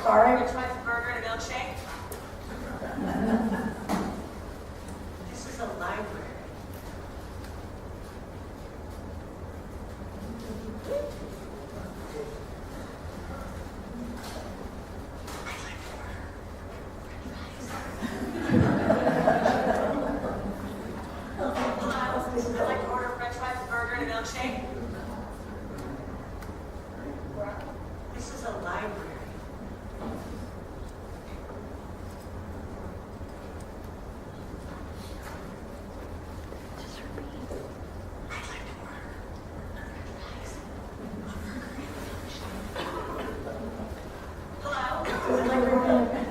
Sorry? French fries, a burger, and a milkshake? This is a library. I'd like to order French fries, a burger, and a milkshake. This is a library.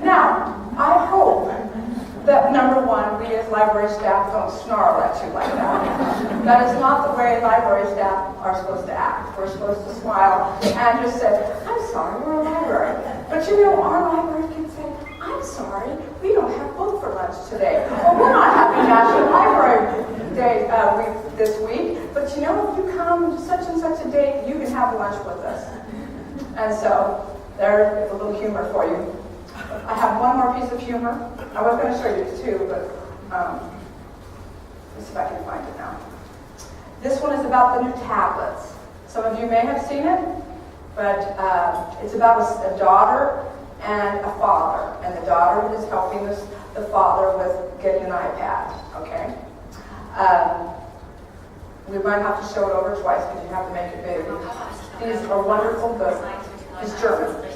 Now, I hope that number one, we as library staff don't snarl at you like that. That is not the way library staff are supposed to act. We're supposed to smile and just say, I'm sorry, we're a library. But you know, our library can say, I'm sorry, we don't have book for lunch today. Well, we're not having National Library Day week this week, but you know, if you come such and such a date, you can have lunch with us. And so, there's a little humor for you. I have one more piece of humor. I was going to show you two, but let's see if I can find it now. This one is about the new tablets. Some of you may have seen it, but it's about a daughter and a father. And the daughter is helping the father with getting an iPad, okay? We might have to show it over twice because you have to make it big. These are wonderful books. It's German.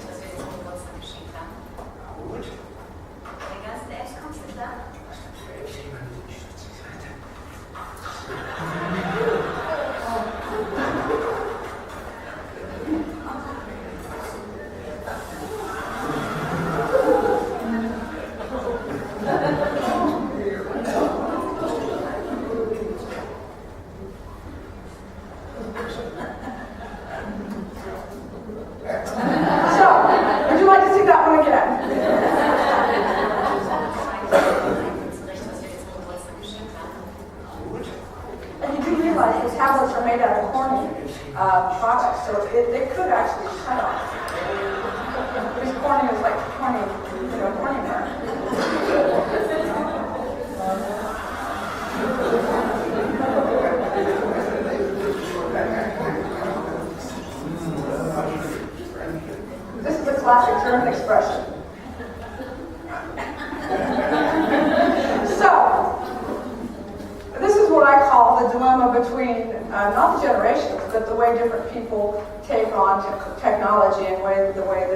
Products, so it could actually cut off. This corning is like corning burn. This is a classic German expression. So, this is what I call the dilemma between not the generations, but the way different people take on technology and the way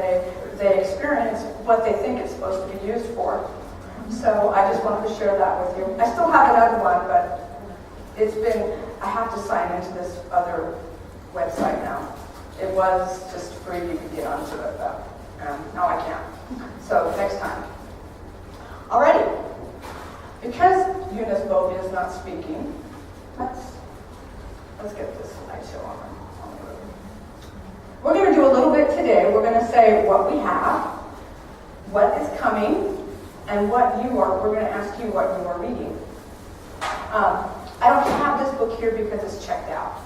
they experience what they think it's supposed to be used for. So I just wanted to share that with you. I still have another one, but I have to sign into this other website now. It was just free, you could get onto it, but now I can't. So next time. Alrighty. Because Eunice Bovey is not speaking, let's get this slideshow on the road. We're going to do a little bit today. We're going to say what we have, what is coming, and we're going to ask you what you are reading. I don't have this book here because it's checked out.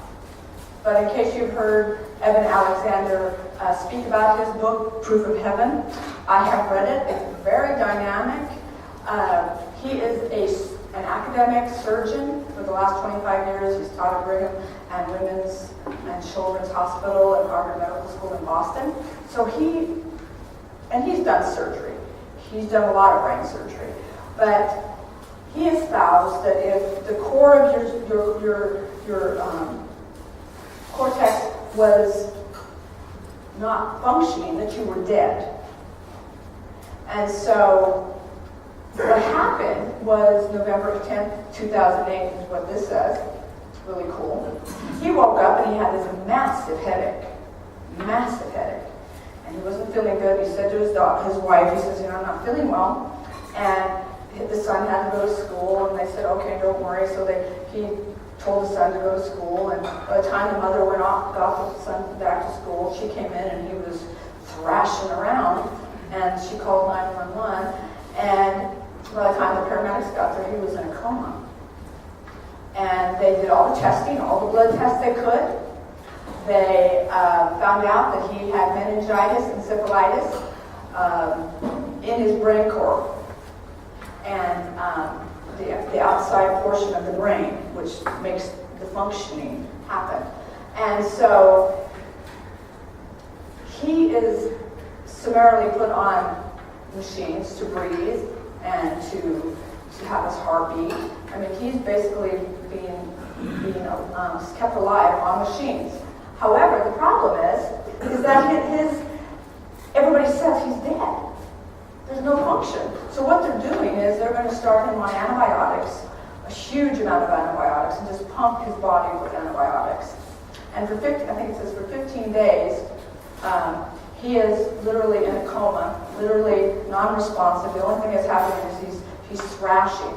But in case you've heard Evan Alexander speak about his book, Proof of Heaven, I have read it. It's very dynamic. He is an academic surgeon for the last 25 years. He's taught at Brigham and Women's and Children's Hospital and Harvard Medical School in Boston. So he's done surgery. He's done a lot of brain surgery. But he espoused that if the core of your cortex was not functioning, that you were dead. And so what happened was November 10th, 2008 is what this says. It's really cool. He woke up and he had this massive headache. And he wasn't feeling good. He said to his wife, he says, I'm not feeling well. And the son had to go to school, and they said, okay, don't worry. So he told the son to go to school, and by the time the mother went off, got the son back to school, she came in and he was thrashing around, and she called 911, and by the time the paramedics got there, he was in a coma. And they did all the testing, all the blood tests they could. They found out that he had meningitis and syphilitis. makes the functioning happen. And so he is summarily put on machines to breathe and to have his heart beat. I mean, he's basically being kept alive on machines. However, the problem is that everybody says he's dead. There's no function. So what they're doing is they're going to start him on antibiotics, a huge amount of antibiotics, and just pump his body with antibiotics. And for 15 days, he is literally in a coma, literally non-responsive. The only thing that's happening is he's thrashing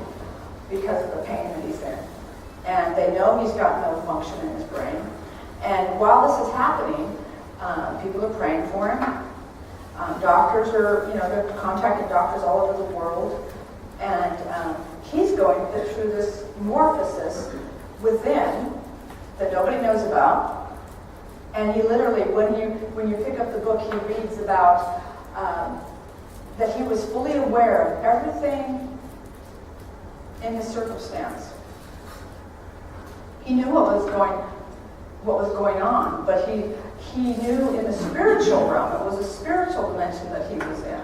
because of the pain that he's in. And they know he's got no function in his brain. And while this is happening, people are praying for him. Doctors are, they're contacting doctors all over the world. And he's going through this metamorphosis within that nobody knows about. And he literally, when you pick up the book, he reads about that he was fully aware of everything in his circumstance. He knew what was going on, but he knew in the spiritual realm, it was a spiritual dimension that he was in.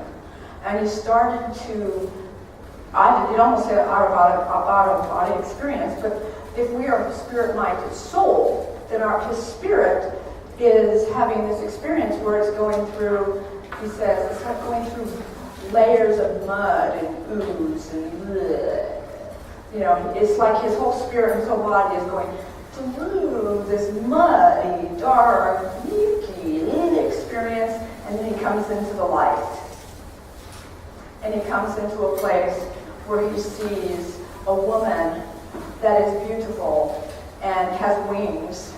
And he started to, you'd almost say out-of-body experience, but if we are a spirit-minded soul, then his spirit is having this experience where it's going through, he says, it's like going through layers of mud and ooze and bleh. It's like his whole spirit, his whole body is going through this muddy, dark, yucky experience, and then he comes into the light. And he comes into a place where he sees a woman that is beautiful and has wings.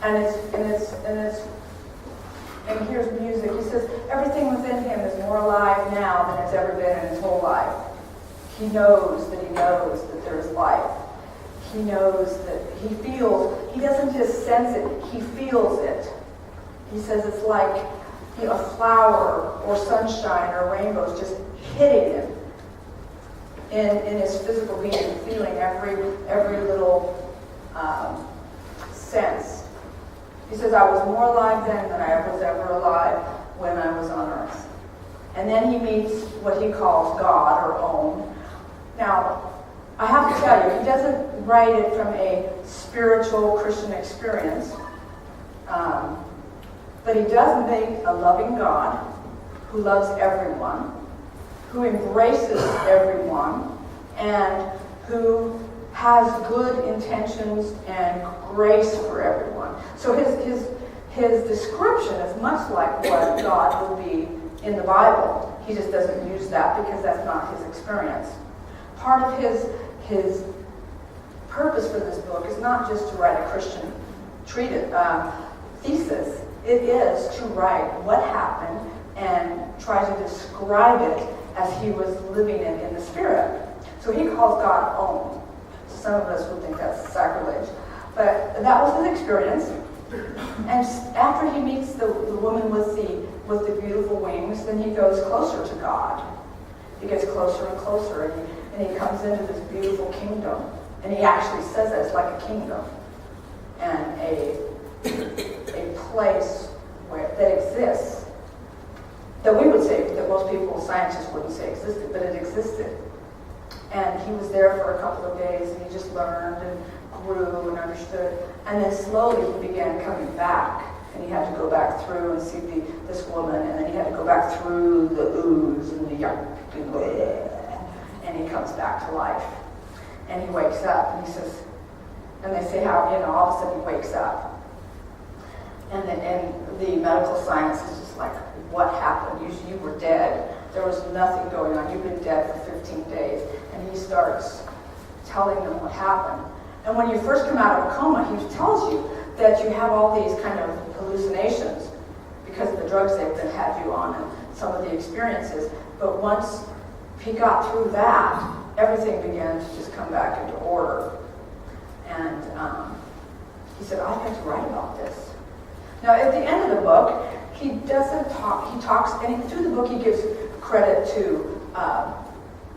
And here's music. He says everything within him is more alive now than it's ever been in his whole life. He knows that there is life. He knows that he doesn't just sense it, he feels it. He says it's like a flower or sunshine or rainbows just hitting him in his physical being, feeling every little sense. He says, I was more alive then than I was ever alive when I was on earth. And then he meets what he calls God or Om. Now, I have to tell you, he doesn't write it from a spiritual Christian experience, but he does make a loving God who loves everyone, who embraces everyone, and who has good intentions and grace for everyone. So his description is much like what God would be in the Bible. He just doesn't use that because that's not his experience. Part of his purpose for this book is not just to write a Christian thesis. It is to write what happened and try to describe it as he was living it in the spirit. So he calls God Om. Some of us would think that's sacrilege. But that was his experience. And after he meets the woman with the beautiful wings, then he goes closer to God. He gets closer and closer, and he comes into this beautiful kingdom. And he actually says that it's like a kingdom and a place that exists that we would say, that most people, scientists wouldn't say existed, but it existed. And he was there for a couple of days, and he just learned and grew and understood. And then slowly he began coming back, and he had to go back through and see this woman, and then he had to go back through the ooze and the yuck, and he comes back to life. And he wakes up, and he says, and they say how, all of a sudden he wakes up. And the medical science is just like, what happened? You were dead. There was nothing going on. You've been dead for 15 days. And he starts telling them what happened. And when you first come out of a coma, he tells you that you have all these kind of hallucinations because of the drugs they've had you on and some of the experiences. But once he got through that, everything began to just come back into order. And he said, I'd like to write about this. Now, at the end of the book, he doesn't talk. He talks, and through the book, he gives credit to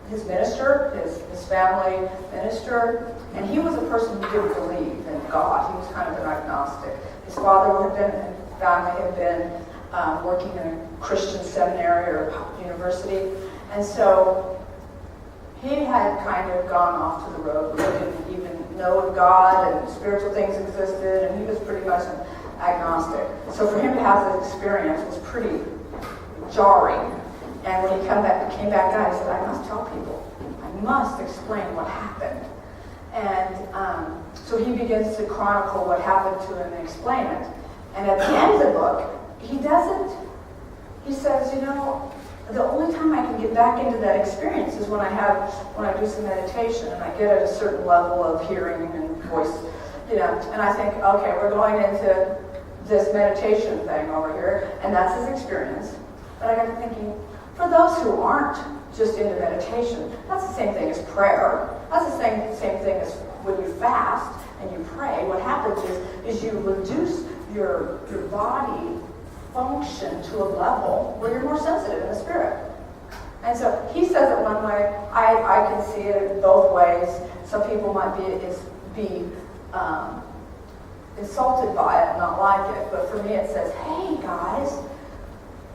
his minister, his family minister, and he was a person who didn't believe in God. He was kind of an agnostic. His father family had been working in a Christian seminary or university, and so he had kind of gone off to the road. He didn't even know if God and spiritual things existed, and he was pretty much an agnostic. So for him to have this experience was pretty jarring. And when he came back out, he said, I must tell people. I must explain what happened. And so he begins to chronicle what happened to him and explain it. And at the end of the book, he says, the only time I can get back into that experience is when I do some meditation and I get at a certain level of hearing and voice, and I think, okay, we're going into this meditation thing over here, and that's his experience. But I got to thinking, for those who aren't just into meditation, that's the same thing as prayer. That's the same thing as when you fast and you pray. What happens is you reduce your body function to a level where you're more sensitive in the spirit. And so he says it one way. I can see it both ways. Some people might be insulted by it, not like it. But for me, it says, hey guys,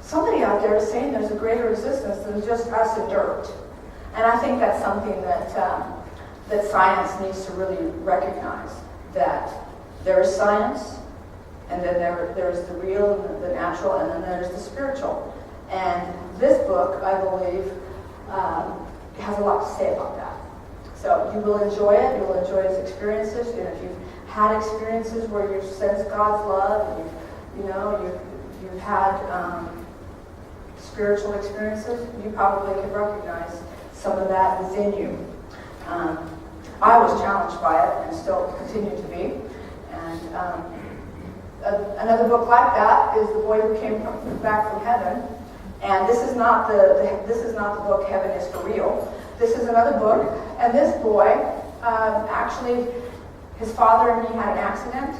somebody out there is saying there's a greater existence than just us and dirt. And I think that's something that science needs to really recognize, that there is science, and then there's the real, and the natural, and then there's the spiritual. And this book, I believe, has a lot to say about that. So you will enjoy it. You will enjoy its experiences. And if you've had experiences where you've sensed God's love, and you've had spiritual experiences, you probably can recognize some of that within you. I was challenged by it and still continue to be. And another book like that is The Boy Who Came Back from Heaven. And this is not the book Heaven is for Real. This is another book, and this boy, actually, his father and he had an accident.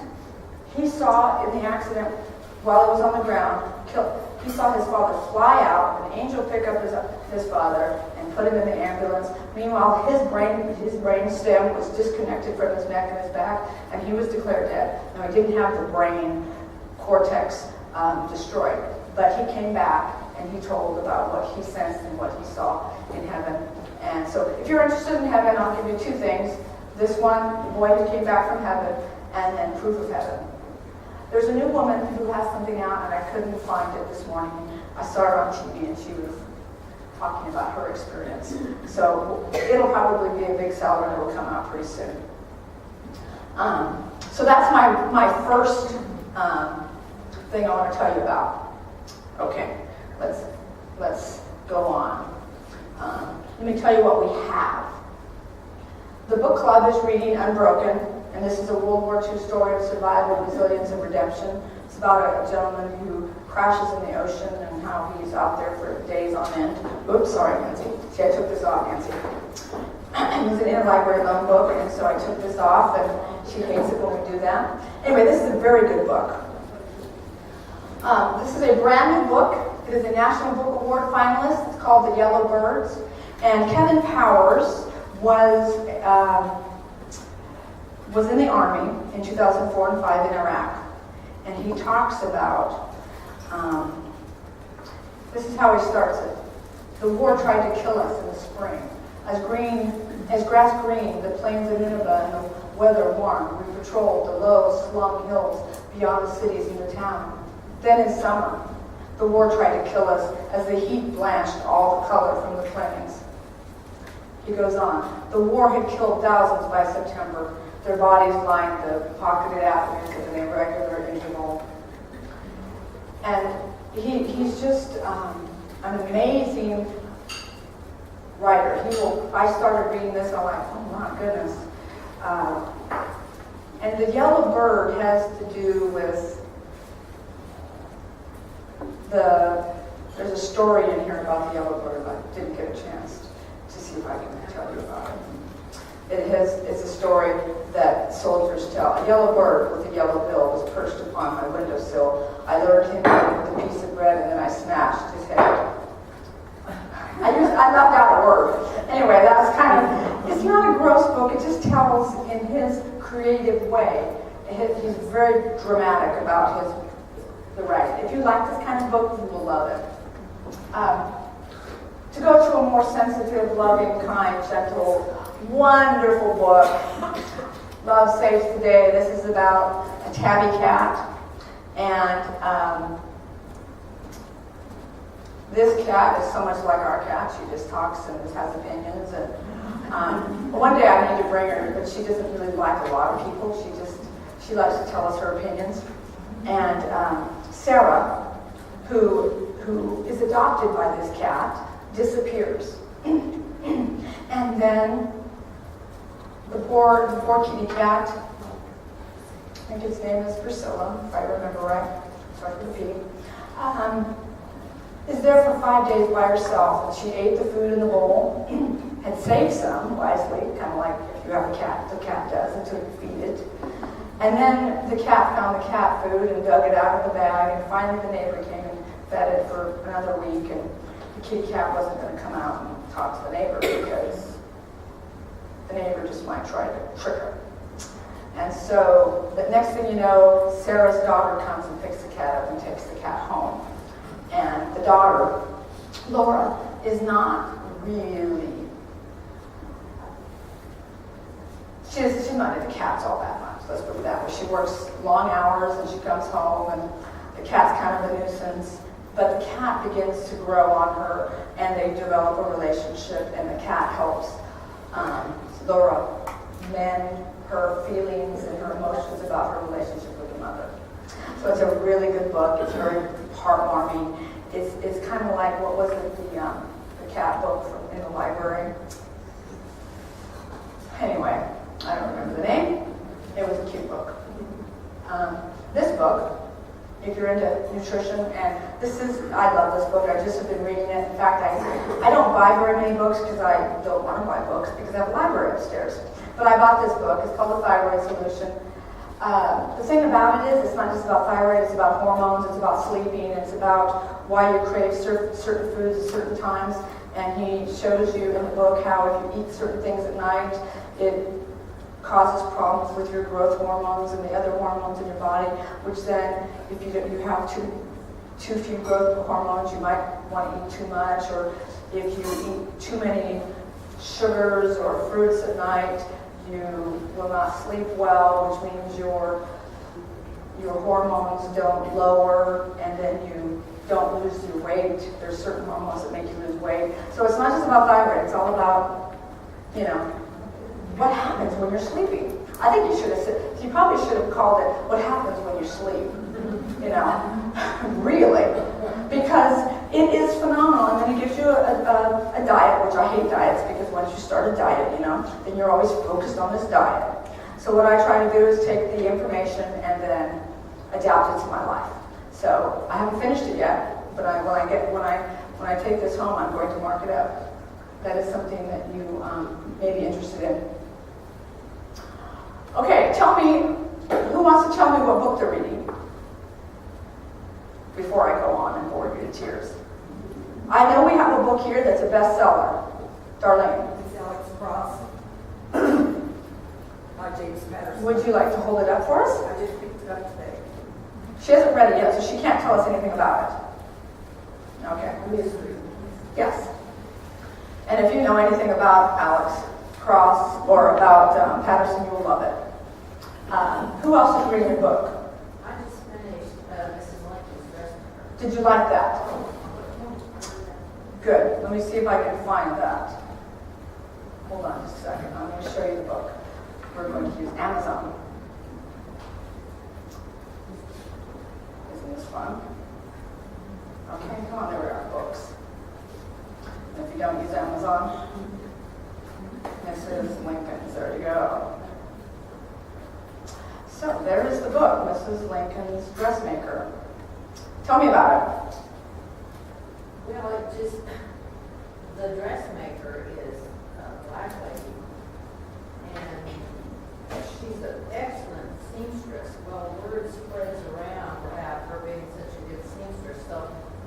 He saw in the accident, while he was on the ground, he saw his father fly out, an angel pick up his father and put him in the ambulance. Meanwhile, his brain stem was disconnected from his neck and his back, and he was declared dead. Now, he didn't have the brain cortex destroyed, but he came back and he told about what he sensed and what he saw in heaven. And so if you're interested in heaven, I'll give you two things. This one, The Boy Who Came Back from Heaven, and then Proof of Heaven. There's a new woman who has something out, and I couldn't find it this morning. I saw her on TV, and she was talking about her experience. So it'll probably be a big seller, and it'll come out pretty soon. So that's my first thing I want to tell you about. Okay, let's go on. Let me tell you what we have. The book club is reading Unbroken, and this is a World War II story of survival, resilience, and redemption. It's about a gentleman who crashes in the ocean and how he's out there for days on end. Oops, sorry, Nancy. See, I took this off, Nancy. It was an interlibrary loan book, and so I took this off, and she hates it when we do that. Anyway, this is a very good book. This is a brand new book. It is a National Book Award finalist. It's called The Yellow Birds. And Kevin Powers was in the Army in 2004 and 5 in Iraq. And he talks about, this is how he starts it. The war tried to kill us in the spring. As grass green, the plains of Nineveh and the weather warm, we patrolled the low, slung hills beyond the cities and the town. Then in summer, the war tried to kill us as the heat blanched all the color from the plains. He goes on. The war had killed thousands by September. Their bodies lined the pocketed avenues at an irregular interval. And he's just an amazing writer. I started reading this, and I'm like, oh my goodness. And The Yellow Bird has to do with there's a story in here about the yellow bird. I didn't get a chance to see if I can tell you about it. It's a story that soldiers tell. A yellow bird with a yellow bill was perched upon my windowsill. I lured him in with a piece of bread, and then I smashed his head. I left out a word. Anyway, creative way. He's very dramatic about the writing. If you like this kind of book, you will love it. To go to a more sensitive, loving, kind, gentle, wonderful book, Love Saves the Day. This is about a tabby cat. And this cat is so much like our cat. She just talks and just has opinions. And one day I need to bring her, but she doesn't really like a lot of people. She likes to tell us her opinions. And Sarah, who is adopted by this cat, disappears. And then the poor kitty cat, I think its name is Priscilla, if I remember right, sorry for the P, is there for 5 days by herself. And she ate the food in the bowl, had saved some wisely, kind of like if you have a cat, the cat does, until you feed it. And then the cat found the cat food and dug it out of the bag, and finally the neighbor came and fed it for another week, and the kitty cat wasn't going to come out and talk to the neighbor because the neighbor just might try to trick her. And so the next thing you know, Sarah's daughter comes and picks the cat up and takes the cat home. And the daughter, Laura, is not really, she's not into cats all that much, let's put it that way. She works long hours and she comes home and the cat's kind of a nuisance. But the cat begins to grow on her and they develop a relationship, and the cat helps Laura mend her feelings and her emotions about her relationship with the mother. So it's a really good book. It's very heartwarming. It's kind of like, what was it, the cat book in the library? Anyway, I don't remember the name. It was a cute book. This book, if you're into nutrition, and I love this book. I just have been reading it. In fact, I don't buy very many books because I don't want to buy books because I have a library upstairs. But I bought this book. It's called The Thyroid Solution. The thing about it is, it's not just about thyroid, it's about hormones, it's about sleeping, it's about why you crave certain foods at certain times. And he shows you in the book how if you eat certain things at night, it causes problems with your growth hormones and the other hormones in your body, which then, if you have too few growth hormones, you might want to eat too much, or if you eat too many sugars or fruits at night, you will not sleep well, which means your hormones don't lower, and then you don't lose your weight. There's certain hormones that make you lose weight. So it's not just about thyroid, it's all about, what happens when you're sleeping. I think you probably should have called it, what happens when you sleep, really. Because it is phenomenal, and then it gives you a diet, which I hate diets, because once you start a diet, then you're always focused on this diet. So what I try to do is take the information and then adapt it to my life. So I haven't finished it yet, but when I take this home, I'm going to mark it up. That is something that you may be interested in. Okay, tell me, who wants to tell me what book they're reading? Before I go on and bore you to tears. I know we have a book here that's a bestseller. Darlene. It's Alex Cross. By James Patterson. Would you like to hold it up for us? I just picked it up today. She hasn't read it yet, so she can't tell us anything about it. Okay. A mystery. Yes. And if you know anything about Alex Cross or about Patterson, you will love it. Who else is reading your book? I just finished Mrs. Lincoln's Dressmaker. Did you like that? Good. Let me see if I can find that. Hold on just a second. I'm going to show you the book. We're going to use Amazon. Isn't this fun? Okay, come on, there we are, books. If you don't use Amazon, Mrs. Lincoln's, there you go. So there is the book, Mrs. Lincoln's Dressmaker. Tell me about it. Well, the dressmaker is a black lady, and she's an excellent seamstress. Well, word spreads around about her being such a good seamstress, so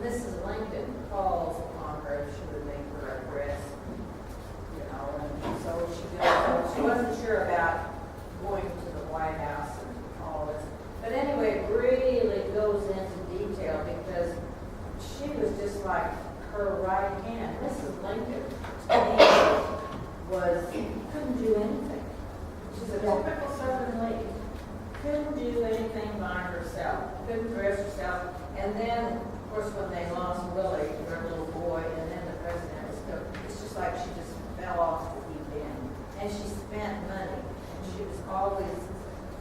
Mrs. Lincoln calls upon her if she would make her a dress, and so she goes. She wasn't sure about going to the understand, Mrs. Lincoln couldn't do anything. She's a typical Southern lady. Couldn't do anything by herself, couldn't dress herself. And then, of course, when they lost Willie, their little boy, and then the president was killed, it's just like she just fell off the deep end. And she spent money, and she was always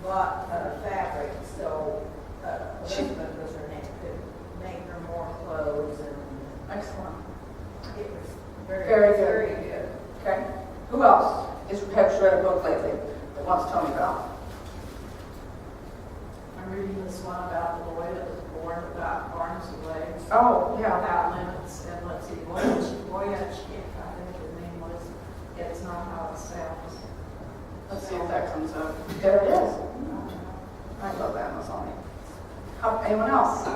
bought fabric, so Elizabeth was her name, could make her more clothes, and Excellent. it was very, Very good. very good. Okay. Who else has read a book lately that wants to tell me about? I'm reading this one about the boy that was born without arms and legs. Oh, yeah. Without limits, and let's see, Voyage, I think his name was, It's Not How It Sounds. Let's see if that comes up. There it is. I love Amazon. Anyone else?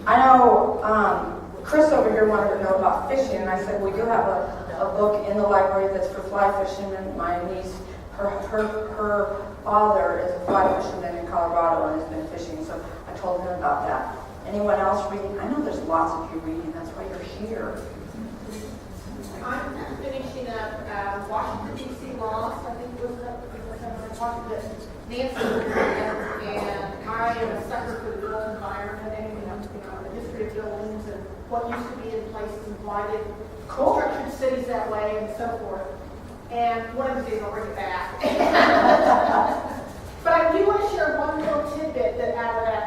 I know Chris over here wanted to know about fishing, and I said we do have a book in the library that's for fly fishing, and my niece, her father is a fly fisherman in Colorado and has been fishing, so I told him about that. Anyone else reading? I know there's lots of you reading, that's why you're here. I'm finishing up Washington D.C. Lost, I think was the Washington Nancy, and I am a sucker for the built environment, and the history of buildings and what used to be in places and why they structured cities that way and so forth. And one of the days I'll bring it back. But I do want to share one little tidbit that out of that,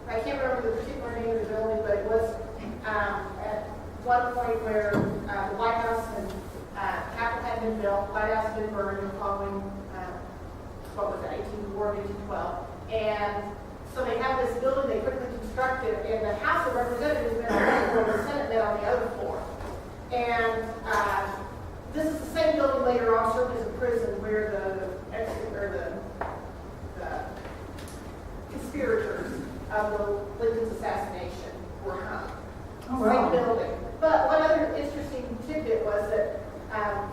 I can't remember the particular name of the building, but it was at one point where the White House and Capitol had been built, White House had been burned following, what was that, War of 1812. And so they have this building they quickly constructed, and the House of Representatives met on one floor, the Senate met on the other floor. And this is the same building later on served as a prison where the conspirators of the Lincoln's assassination were hung. Oh, wow. Same building. But one other interesting tidbit was that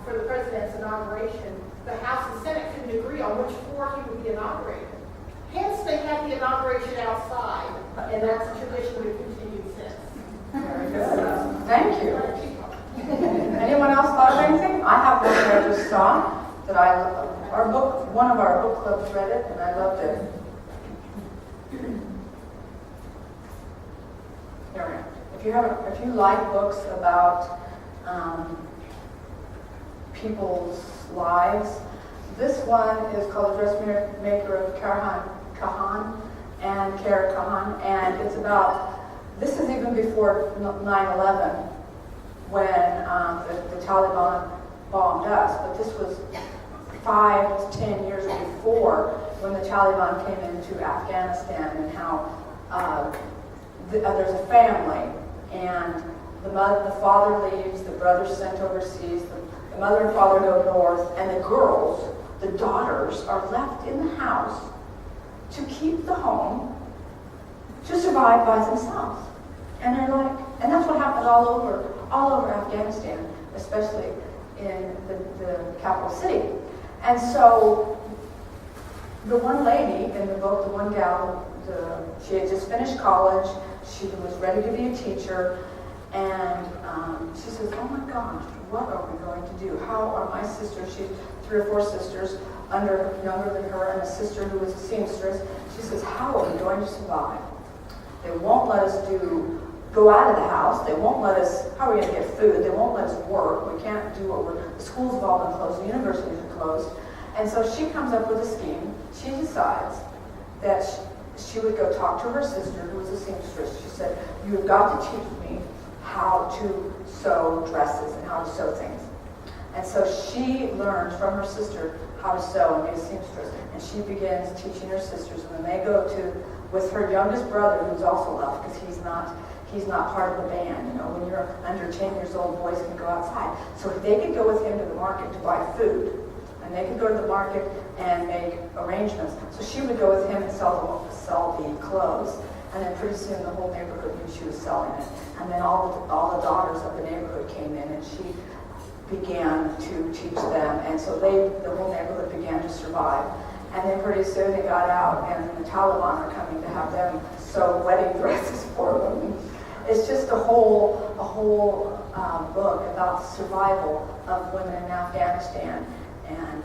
for the president's inauguration, the House and Senate couldn't agree on which floor he would be inaugurated. Hence, they had the inauguration outside, and that's a tradition we've continued since. Very good. Thank you. Anyone else thought of anything? I have one that I just saw that one of our book clubs read it, and I loved it. Here we are. If you like books about people's lives, this one is called The Dressmaker of Kara Khan, and it's about, this is even before 9/11 when the Taliban bombed us, but this was 5 to 10 years before when the Taliban came into Afghanistan, and how there's a family, and the father leaves, the brother's sent overseas, the mother and father go north, and the girls, the daughters, are left in the house to keep the home, to survive by themselves. And they're like, and that's what happened all over Afghanistan, especially in the capital city. And so the one lady in the book, the one gal, she had just finished college, she was ready to be a teacher, and she says, oh my gosh, what are we going to do? How are my sisters, she had 3 or 4 sisters younger than her, and a sister who was a seamstress. She says, how are we going to survive? They won't let us go out of the house. They won't let us, how are we going to get food? They won't let us work. We can't do the schools have all been closed, the universities are closed. And so she comes up with a scheme. She decides that she would go talk to her sister, who was a seamstress. She said, you've got to teach me how to sew dresses and how to sew things. And so she learned from her sister how to sew and be a seamstress. And she begins teaching her sisters. And then they go with her youngest brother, who's also left, because he's not part of the band. You know, when you're under 10 years old, boys can go outside. So they could go with him to the market to buy food. And they could go to the market and make arrangements. So she would go with him and sell the clothes. And then pretty soon the whole neighborhood knew she was selling it. And then all the daughters of the neighborhood came in, and she began to teach them. And so the whole neighborhood began to survive. And then pretty soon they got out, and the Taliban are coming to have them So wedding dresses for women. It's just a whole book about the survival of women in Afghanistan and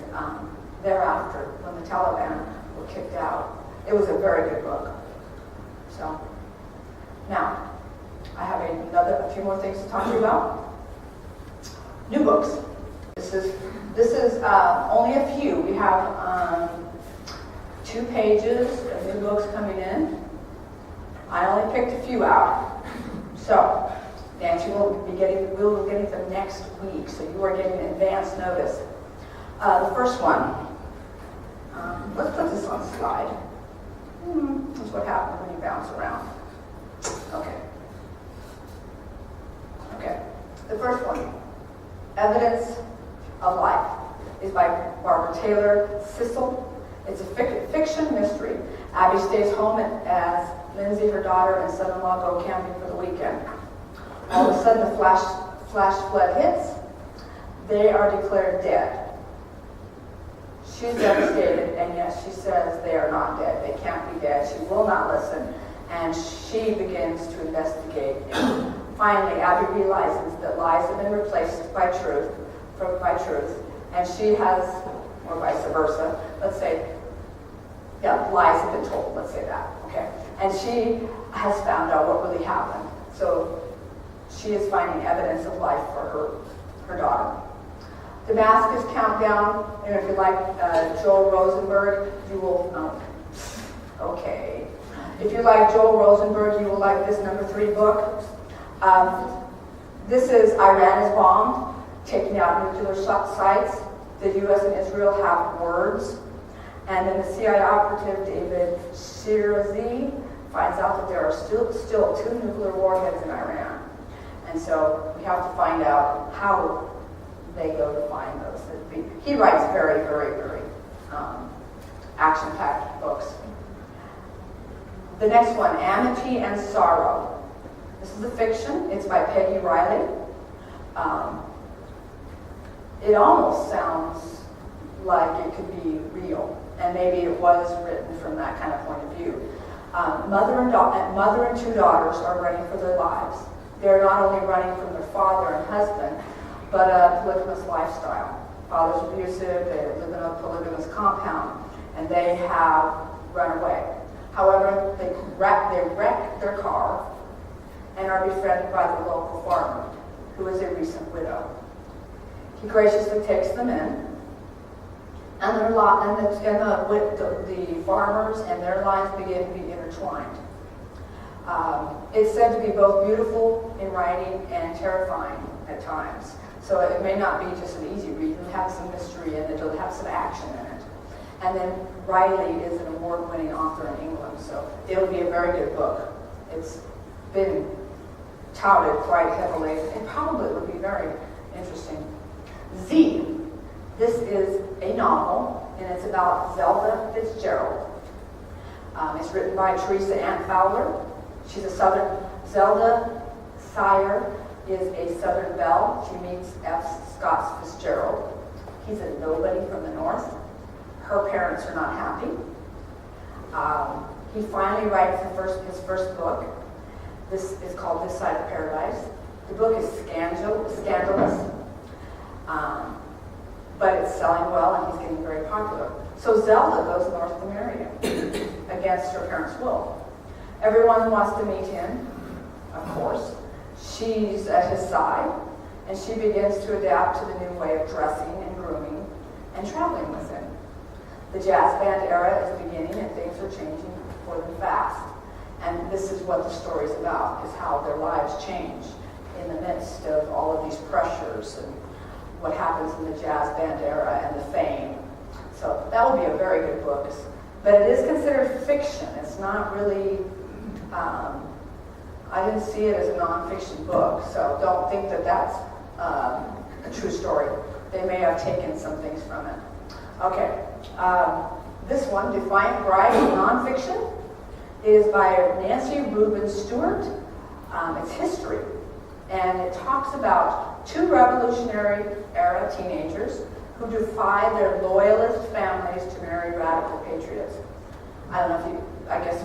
thereafter when the Taliban were kicked out. It was a very good book. So now I have a few more things to talk to you about. New books. This is only a few. We have 2 pages of new books coming in. I only picked a few out. So Nancy will be getting them next week. So you are getting advance notice. The first one. Let's put this on the slide. That's what happens when you bounce around. Okay. The first one, Evidence of Life, is by Barbara Taylor Sissel. It's a fiction mystery. Abby stays home as Lindsay, her daughter, and son-in-law go camping for the weekend. All of a sudden, the flash flood hits. They are declared dead. She's devastated, and yet she says they are not dead. They can't be dead. She will not listen, and she begins to investigate. And finally, Abby realizes that lies have been replaced by truth, and she has, or vice versa, let's say, lies have been told, let's say that, okay? And she has found out what really happened. So she is finding evidence of life for her daughter. Damascus Countdown, and if you like Joel Rosenberg, you will, okay. If you like Joel Rosenberg, you will like this number 3 book. This is Iran is bombed, taking out nuclear sites. The U.S. and Israel have words. And then the CIA operative David Shirazi finds out that there are still 2 nuclear warheads in Iran. And so we have to find out how they go to find those. He writes very, very, very action-packed books. The next one, Amity and Sorrow. This is a fiction. It's by Peggy Riley. It almost sounds like it could be real, and maybe it was written from that kind of point of view. Mother and 2 daughters are running for their lives. They're not only running from their father and husband, but a polygamous lifestyle. Father's abusive, they live in a polygamous compound, and they have run away. However, they wreck their car and are befriended by the local farmer, who is a recent widow. He graciously takes them in, and the farmers and their lives begin to be intertwined. It's said to be both beautiful in writing and terrifying at times. So it may not be just an easy read. It'll have some mystery in it. It'll have some action in it. And then Riley is an award-winning author in England, so it'll be a very good book. It's been touted quite heavily. It probably would be very interesting. Z. This is a novel, and it's about Zelda Fitzgerald. It's written by Teresa Ann Fowler. She's a Zelda Sire is a Southern belle. She meets F. Scott Fitzgerald. He's a nobody from the North. Her parents are not happy. He finally writes his first book. This is called This Side of Paradise. The book is scandalous, but it's selling well and he's getting very popular. So Zelda goes north to marry him against her parents' will. Everyone wants to meet him, of course. She's at his side, and she begins to adapt to the new way of dressing and grooming and traveling with him. The jazz band era is beginning and things are changing for them fast. And this is what the story is about, is how their lives change in the midst of all of these pressures and what happens in the jazz band era and the fame. So that will be a very good book. But it is considered fiction. It's not really, I didn't see it as a nonfiction book, so don't think that that's a true story. They may have taken some things from it. Okay, this one, Defiant Bride, nonfiction, is by Nancy Rubin Stewart. It's history, and it talks about 2 Revolutionary era teenagers who defy their loyalist families to marry radical patriots. I don't know if you, I guess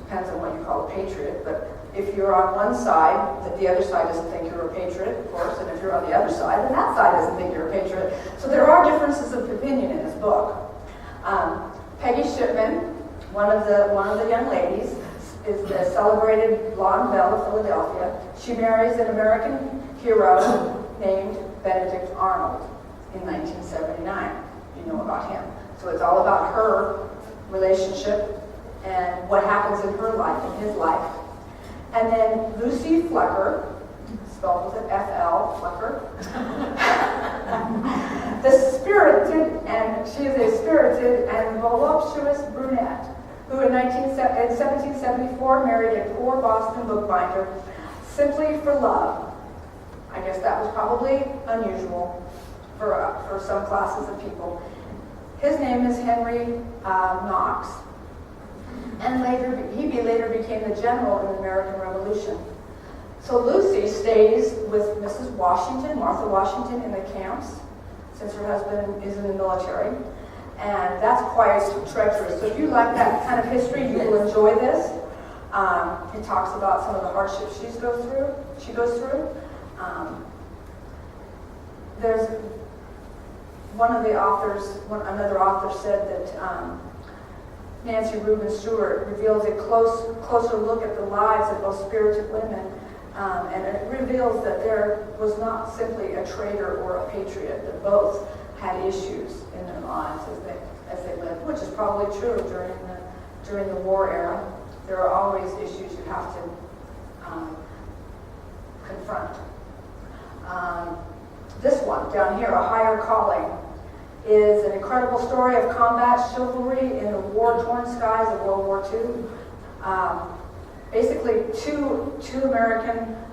depends on what you call a patriot, but if you're on one side, that the other side doesn't think you're a patriot, of course, and if you're on the other side, then that side doesn't think you're a patriot. So there are differences of opinion in this book. Peggy Shipman, one of the young ladies, is the celebrated blonde belle of Philadelphia. She marries an American hero named Benedict Arnold in 1979. You know about him. So it's all about her relationship and what happens in her life, in his life. And then Lucy Flecker, spelled with an F-L, Flecker. She is a spirited and voluptuous brunette who in 1774 married a poor Boston bookbinder simply for love. I guess that was probably unusual for some classes of people. His name is Henry Knox, and he later became the general in the American Revolution. So Lucy stays with Mrs. Washington, Martha Washington, in the camps, since her husband is in the military, and that's quite treacherous. So if you like that kind of history, you will enjoy this. It talks about some of the hardships she goes through. There's another author said that Nancy Rubin Stewart reveals a closer look at the lives of both spirited women, and it reveals that there was not simply a traitor or a patriot, that both had issues in their lives as they lived, which is probably true during the war era. There are always issues you have to confront. This one down here, A Higher Calling, is an incredible story of combat chivalry in the war-torn skies of World War II. Basically,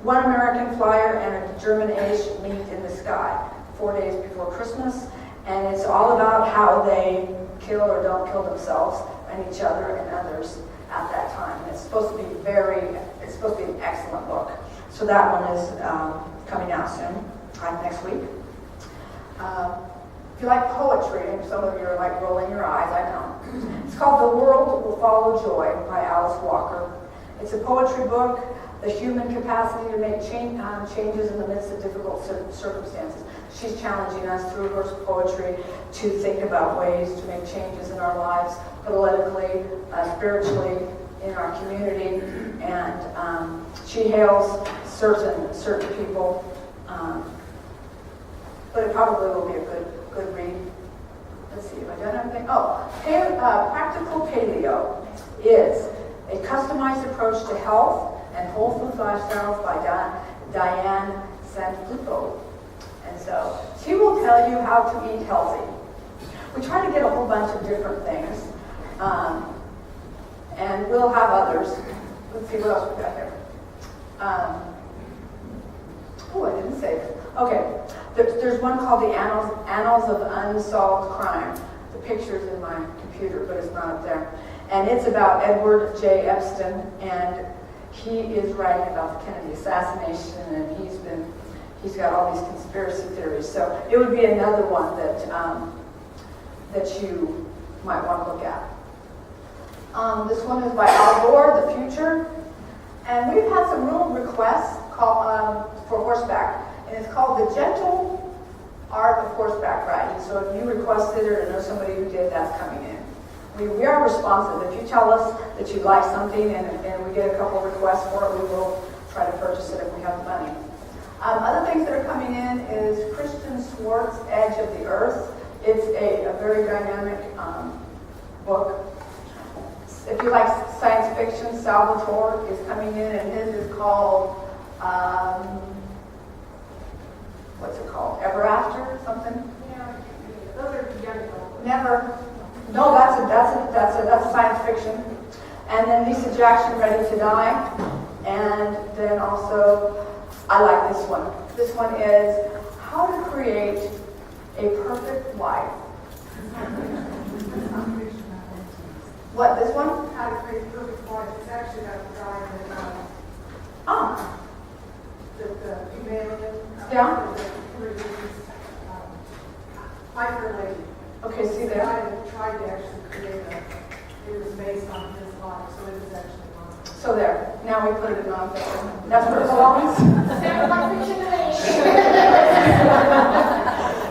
one American flyer and a German ace meet in the sky 4 days before Christmas, and it's all about how they kill or don't kill themselves and each other and others at that time. And it's supposed to be an excellent book. So that one is coming out soon, next week. If you like poetry, and some of you are like rolling your eyes, I know. It's called The World Will Follow Joy by Alice Walker. It's a poetry book, the human capacity to make changes in the midst of difficult circumstances. She's challenging us through her poetry to think about ways to make changes in our lives, politically, spiritually, in our community, and she hails certain people, but it probably will be a good read. Let's see, have I done everything? Practical Paleo is a customized approach to health and whole food lifestyles by Diane Sanfilippo. And so she will tell you how to eat healthy. We try to get a whole bunch of different things, and we'll have others. Let's see what else we got here. I didn't say this. Okay, there's one called the Annals of Unsolved Crime. The picture's in my computer, but it's not up there. And it's about Edward J. Epstein, and he is writing about the Kennedy assassination, and he's got all these conspiracy theories. So it would be another one that you might want to look at. This one is by Al Gore, The Future, and we've had some real requests for horseback, and it's called The Gentle Art of Horseback Riding. So if you requested it or know somebody who did, that's coming in. We are responsive. If you tell us that you like something and we get a couple requests for it, we will try to purchase it if we have the money. Other things that are coming in is Christian Swartz, Edge of the Earth. It's a very dynamic book. If you like science fiction, Salvatore is coming in, and his is called, what's it called? Ever After, something? Yeah, those are young adults. Never. No, that's science fiction. And then Lisa Jackson, Ready to Die. And then also, I like this one. This one is How to Create a Perfect Life. What, this one? How to Create a Perfect Life. It's actually about the guy the Humanian. Yeah. Hiker lady. Okay, see The there. guy that tried to actually create it was based on his life, so it is actually on So there, now we put it in nonfiction. That's where it belongs. Sounds like fiction to me.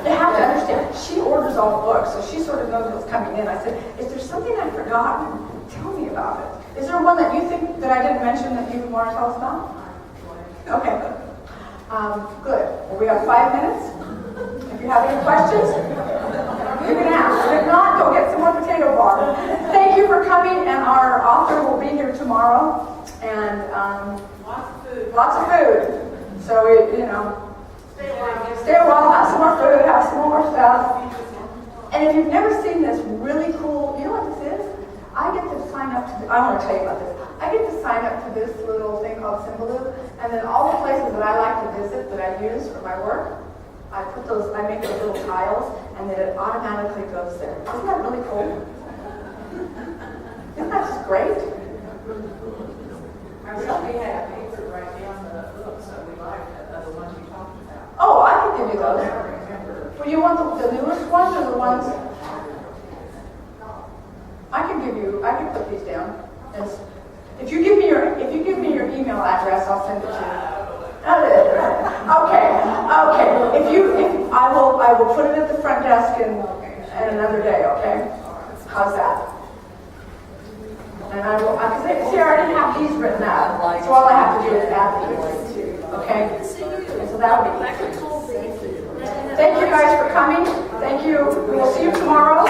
You have to understand, she orders all the books, so she sort of knows what's coming in. I said, is there something I've forgotten? Tell me about it. Is there one that you think that I didn't mention that you want to tell us about? Okay, good. Good. Well, we have 5 minutes. If you have any questions, you can ask. If not, go get some more potato bar. Thank you for coming, and our author will be here tomorrow. And lots of food. So, you know, stay a while, have some more food, have some more stuff. And if you've never seen this really cool, you know what this is? I get to sign up to, I want to tell you about this. I get to sign up to this little thing called Symboloo, and then all the places that I like to visit that I use for my work, I make those little tiles, and then it automatically goes there. Isn't that really cool? Isn't that just great? I wish we had a paper right down the books that we liked, the ones you talked about. Oh, I can give you I those. don't remember. Well, you want the newest ones or the ones? I can put these down. If you give me your email address, I'll send it to you. Okay. I will put it at the front desk and another day. Okay. How's that? And I see, I already have these written out, so all I have to do is add these too. Okay. So that would be. Thank you guys for coming. Thank you. We will see you tomorrow.